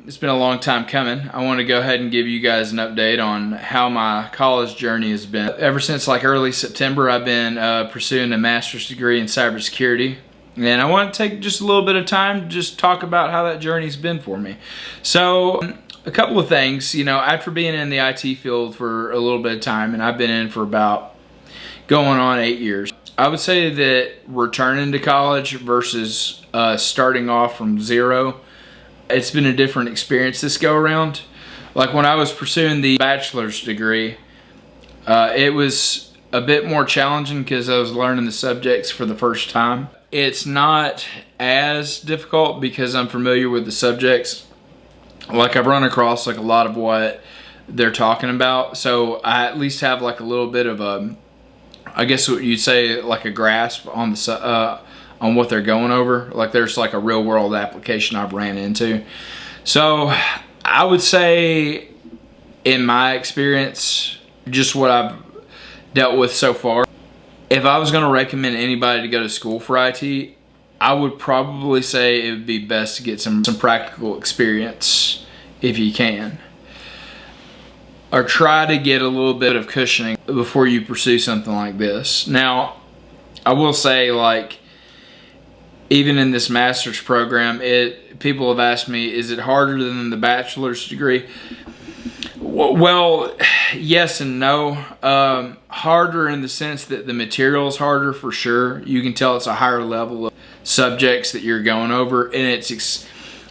it's been a long time coming. I want to go ahead and give you guys an update on how my college journey has been. Ever since like early September, I've been pursuing a master's degree in cybersecurity. And I want to take just a little bit of time to just talk about how that journey's been for me. So, a couple of things, you know, after being in the IT field for a little bit of time, and I've been in for about going on 8 years, I would say that returning to college versus starting off from zero, it's been a different experience this go around. Like when I was pursuing the bachelor's degree, it was a bit more challenging because I was learning the subjects for the first time. It's not as difficult because I'm familiar with the subjects. Like I've run across like a lot of what they're talking about, so I at least have like a little bit of a, I guess what you'd say, like a grasp on the on what they're going over. Like there's like a real world application I've ran into. So I would say, in my experience, just what I've dealt with so far, if I was going to recommend anybody to go to school for IT, I would probably say it would be best to get some practical experience if you can. Or try to get a little bit of cushioning before you pursue something like this. Now, I will say, like, even in this master's program, people have asked me, is it harder than the bachelor's degree? Well, yes and no. Harder in the sense that the material is harder for sure. You can tell it's a higher level of subjects that you're going over, and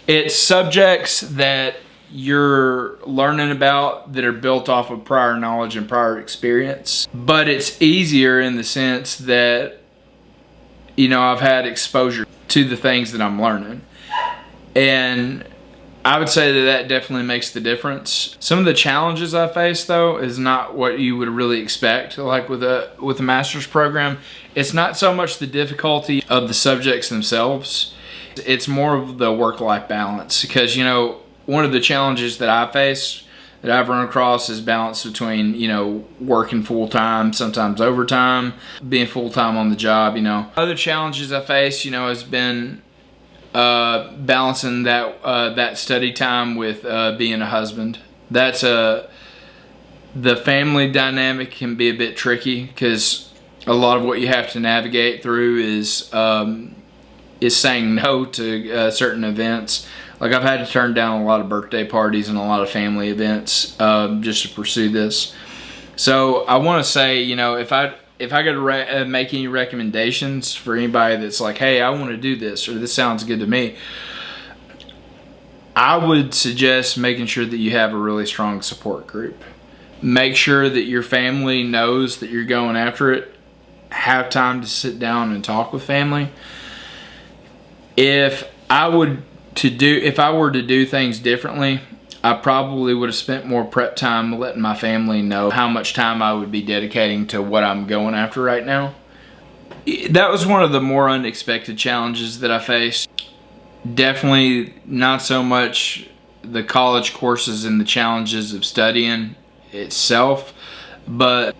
it's subjects that you're learning about that are built off of prior knowledge and prior experience. But it's easier in the sense that, you know, I've had exposure to the things that I'm learning. And I would say that definitely makes the difference. Some of the challenges I face, though, is not what you would really expect. Like with a master's program, it's not so much the difficulty of the subjects themselves. It's more of the work-life balance. Because, you know, one of the challenges that I face, that I've run across, is balance between, you know, working full-time, sometimes overtime, being full-time on the job, you know. Other challenges I face, you know, has been balancing that study time with being a husband. That's the family dynamic can be a bit tricky because a lot of what you have to navigate through is saying no to certain events. Like I've had to turn down a lot of birthday parties and a lot of family events just to pursue this. So I want to say, you know, if I got to make any recommendations for anybody that's like, hey, I want to do this, or this sounds good to me, I would suggest making sure that you have a really strong support group. Make sure that your family knows that you're going after it. Have time to sit down and talk with family. If I were to do things differently, I probably would have spent more prep time letting my family know how much time I would be dedicating to what I'm going after right now. That was one of the more unexpected challenges that I faced. Definitely not so much the college courses and the challenges of studying itself, but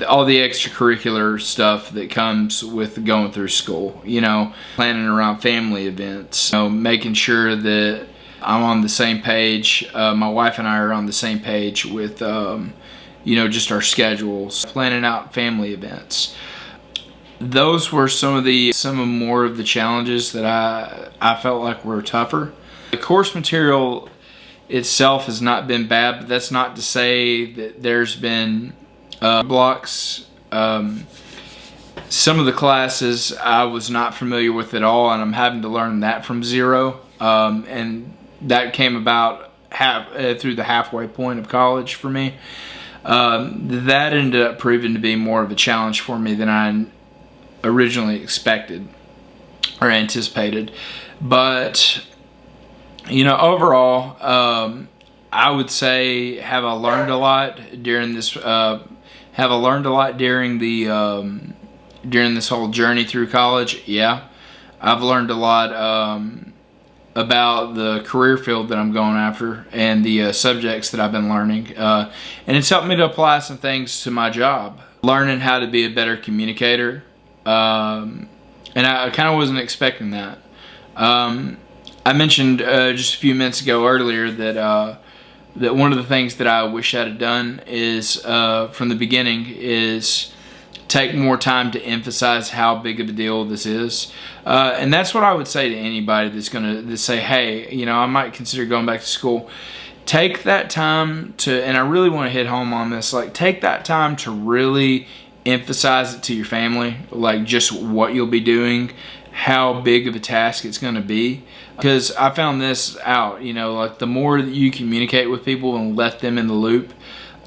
all the extracurricular stuff that comes with going through school. You know, planning around family events, you know, making sure that I'm on the same page. My wife and I are on the same page with, you know, just our schedules, planning out family events. Those were some more of the challenges that I felt like were tougher. The course material itself has not been bad, but that's not to say that there's been blocks. Some of the classes I was not familiar with at all, and I'm having to learn that from zero. And that came about through the halfway point of college for me. That ended up proving to be more of a challenge for me than I originally expected or anticipated. But, you know, overall, I would say have I learned a lot during this. Have I learned a lot during this whole journey through college? Yeah, I've learned a lot about the career field that I'm going after and the subjects that I've been learning, and it's helped me to apply some things to my job. Learning how to be a better communicator, and I kind of wasn't expecting that. I mentioned just a few minutes ago earlier that that one of the things that I wish I'd have done is from the beginning is take more time to emphasize how big of a deal this is. And that's what I would say to anybody that's going to say, hey, you know, I might consider going back to school. Take that time to, and I really want to hit home on this, like take that time to really emphasize it to your family, like just what you'll be doing, how big of a task it's going to be. Because I found this out, you know, like the more that you communicate with people and let them in the loop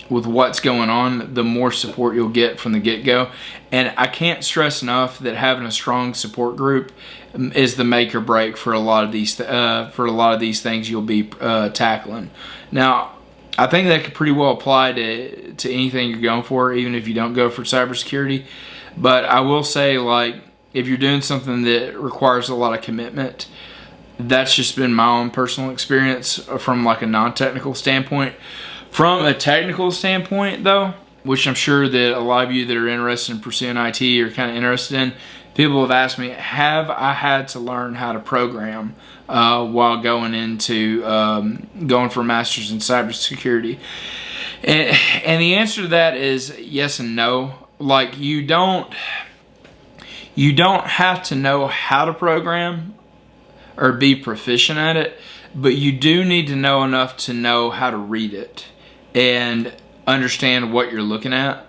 with what's going on, the more support you'll get from the get-go. And I can't stress enough that having a strong support group is the make or break for a lot of these things you'll be tackling. Now, I think that could pretty well apply to anything you're going for, even if you don't go for cybersecurity. But I will say, like, if you're doing something that requires a lot of commitment, that's just been my own personal experience from like a non-technical standpoint. From a technical standpoint, though, which I'm sure that a lot of you that are interested in pursuing IT are kind of interested in, people have asked me, have I had to learn how to program while going into going for a master's in cybersecurity? And the answer to that is yes and no. Like you don't have to know how to program or be proficient at it, but you do need to know enough to know how to read it and understand what you're looking at.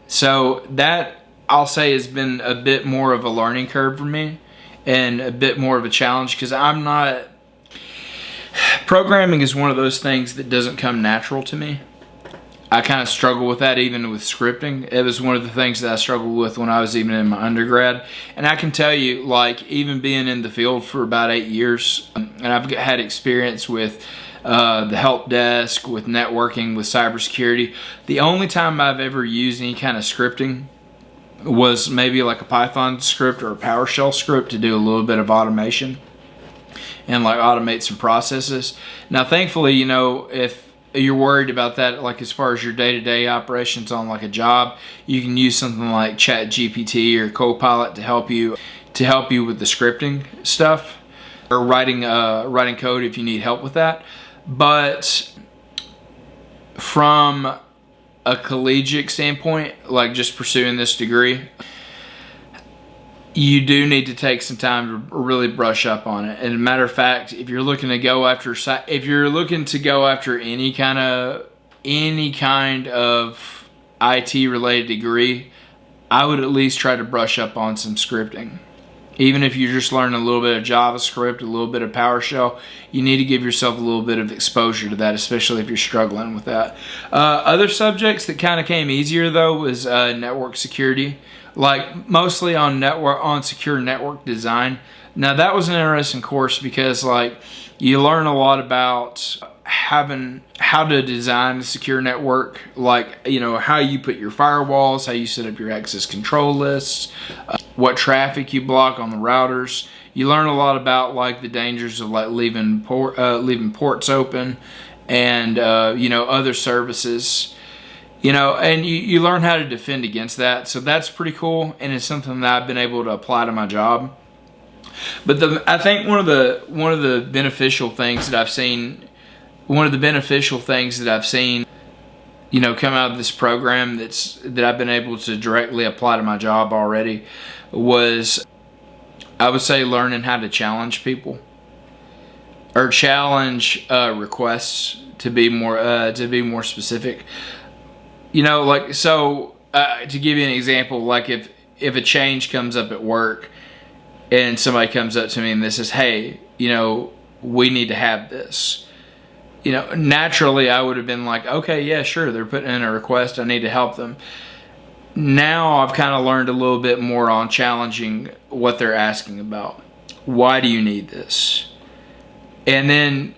So that, I'll say, has been a bit more of a learning curve for me and a bit more of a challenge, because programming is one of those things that doesn't come natural to me. I kind of struggle with that even with scripting. It was one of the things that I struggled with when I was even in my undergrad. And I can tell you, like, even being in the field for about 8 years, and I've had experience with the help desk, with networking, with cybersecurity. The only time I've ever used any kind of scripting was maybe like a Python script or a PowerShell script to do a little bit of automation and like automate some processes. Now, thankfully, you know, if you're worried about that, like as far as your day-to-day operations on like a job, you can use something like ChatGPT or Copilot to help you with the scripting stuff, or writing code if you need help with that. But from a collegiate standpoint, like just pursuing this degree, you do need to take some time to really brush up on it. And a matter of fact, if you're looking to go after any kind of IT related degree, I would at least try to brush up on some scripting. Even if you're just learning a little bit of JavaScript, a little bit of PowerShell, you need to give yourself a little bit of exposure to that, especially if you're struggling with that. Other subjects that kind of came easier though was network security, like mostly on secure network design. Now that was an interesting course because like you learn a lot about how to design a secure network, like, you know, how you put your firewalls, how you set up your access control lists, what traffic you block on the routers. You learn a lot about like the dangers of like leaving ports open and you know, other services, you know, and you learn how to defend against that. So that's pretty cool, and it's something that I've been able to apply to my job. But I think one of the beneficial things that I've seen, you know, come out of this program that I've been able to directly apply to my job already was, I would say, learning how to challenge people, or challenge requests, to be more specific. You know, like, so to give you an example, like if a change comes up at work and somebody comes up to me and this says, hey, you know, we need to have this. You know, naturally I would have been like, okay, yeah, sure, they're putting in a request, I need to help them. Now I've kind of learned a little bit more on challenging what they're asking about. Why do you need this? And then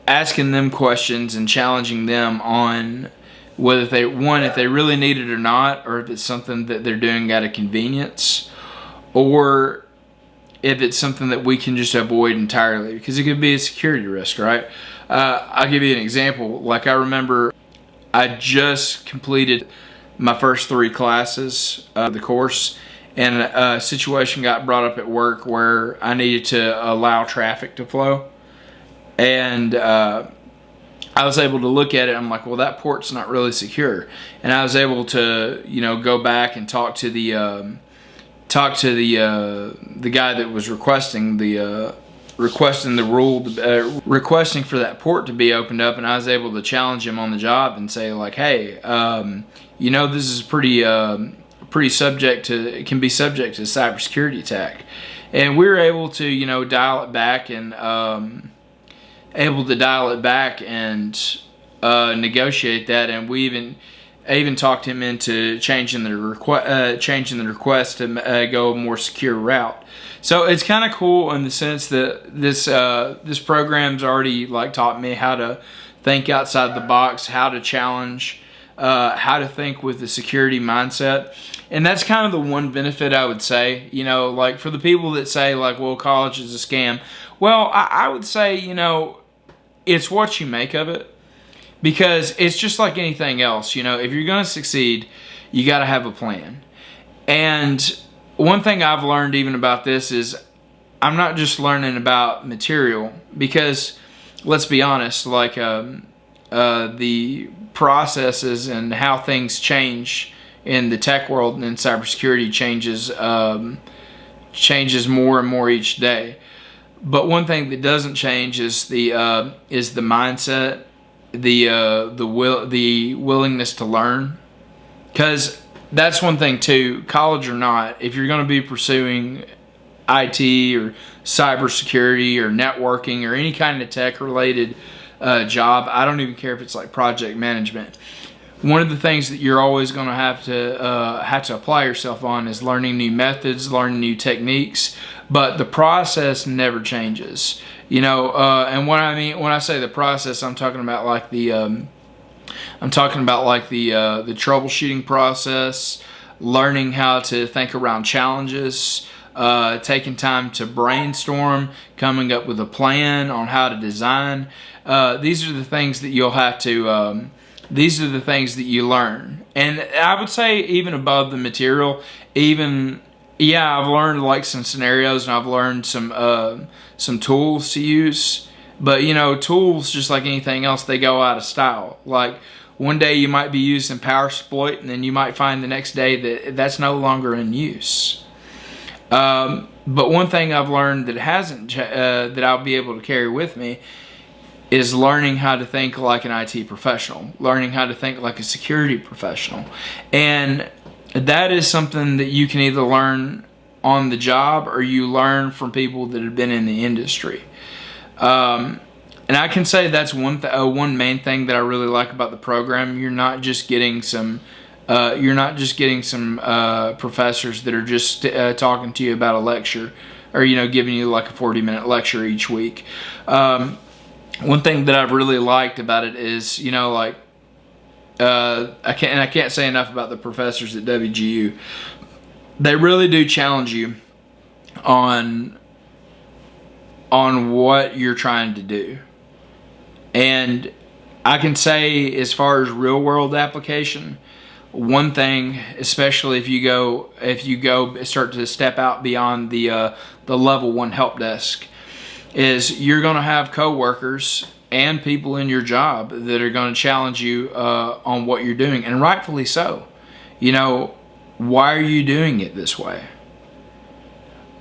asking them questions and challenging them on whether if they really need it or not, or if it's something that they're doing out of convenience, or if it's something that we can just avoid entirely, because it could be a security risk, right? I'll give you an example. Like, I remember I just completed my first 3 classes of the course, and a situation got brought up at work where I needed to allow traffic to flow. And I was able to look at it. I'm like, well, that port's not really secure. And I was able to, go back and talk to the guy that was requesting the rule, requesting for that port to be opened up. And I was able to challenge him on the job and say, like, hey, this is pretty subject to, it can be subject to cybersecurity attack. And we were able to, dial it back and negotiate that. And I even talked him into changing the request to go a more secure route. So it's kind of cool in the sense that this program's already like taught me how to think outside the box, how to challenge, how to think with the security mindset. And that's kind of the one benefit I would say, like for the people that say like, well, college is a scam. Well, I would say, it's what you make of it, because it's just like anything else. If you're going to succeed, you got to have a plan. And one thing I've learned even about this is I'm not just learning about material, because let's be honest, like the processes and how things change in the tech world and in cybersecurity changes more and more each day. But one thing that doesn't change is the mindset, the willingness to learn. Because that's one thing too, college or not, if you're going to be pursuing IT or cybersecurity or networking or any kind of tech related job, I don't even care if it's like project management. One of the things that you're always going to have to apply yourself on is learning new methods, learning new techniques, but the process never changes. And what I mean when I say the process, I'm talking about like the troubleshooting process, learning how to think around challenges, taking time to brainstorm, coming up with a plan on how to design. These are the things that you'll have to. These are the things that you learn. And I would say even above the material, I've learned like some scenarios, and I've learned some tools to use. But tools, just like anything else, they go out of style. Like one day you might be using PowerSploit, and then you might find the next day that that's no longer in use. But one thing I've learned that that I'll be able to carry with me is learning how to think like an IT professional, learning how to think like a security professional. And that is something that you can either learn on the job or you learn from people that have been in the industry. And I can say that's one main thing that I really like about the program. You're not just getting some professors that are just talking to you about a lecture, or giving you like a 40-minute lecture each week. One thing that I've really liked about it is, I can't say enough about the professors at WGU. They really do challenge you on what you're trying to do. And I can say, as far as real world application, one thing, especially if you go start to step out beyond the level 1 help desk, is you're going to have coworkers and people in your job that are going to challenge you on what you're doing, and rightfully so. Why are you doing it this way?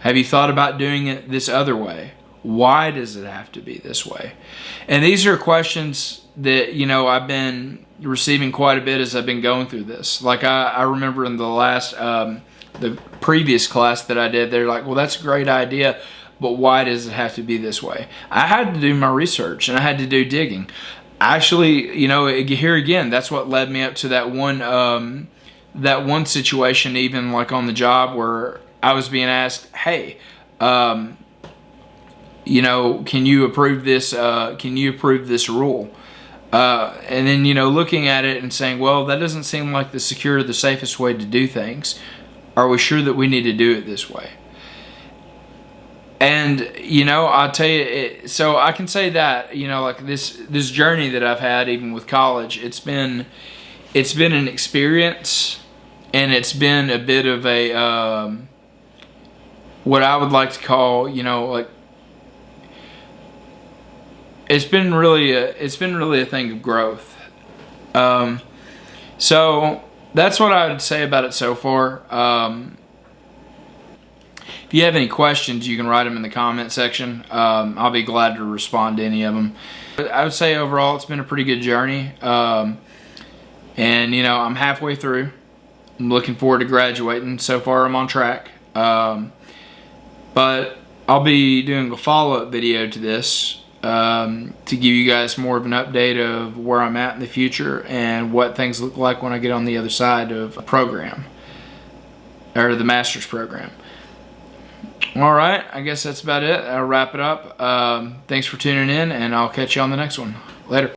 Have you thought about doing it this other way? Why does it have to be this way? And these are questions that I've been receiving quite a bit as I've been going through this. Like I remember in the previous class that I did, they're like, well, that's a great idea, but why does it have to be this way? I had to do my research and I had to do digging. Actually, here again, that's what led me up to that one situation, even like on the job, where I was being asked, hey, can you approve this? Can you approve this rule? And then, looking at it and saying, well, that doesn't seem like the safest way to do things. Are we sure that we need to do it this way? And, I'll tell you, so I can say that, like this journey that I've had, even with college, it's been an experience, and it's been a bit of a, what I would like to call, it's been really a thing of growth. So that's what I would say about it so far. If you have any questions, you can write them in the comment section. I'll be glad to respond to any of them. I would say overall it's been a pretty good journey. And you know, I'm halfway through. I'm looking forward to graduating. So far I'm on track. But I'll be doing a follow-up video to this to give you guys more of an update of where I'm at in the future and what things look like when I get on the other side of a program, or the master's program. Alright, I guess that's about it. I'll wrap it up. Thanks for tuning in, and I'll catch you on the next one. Later.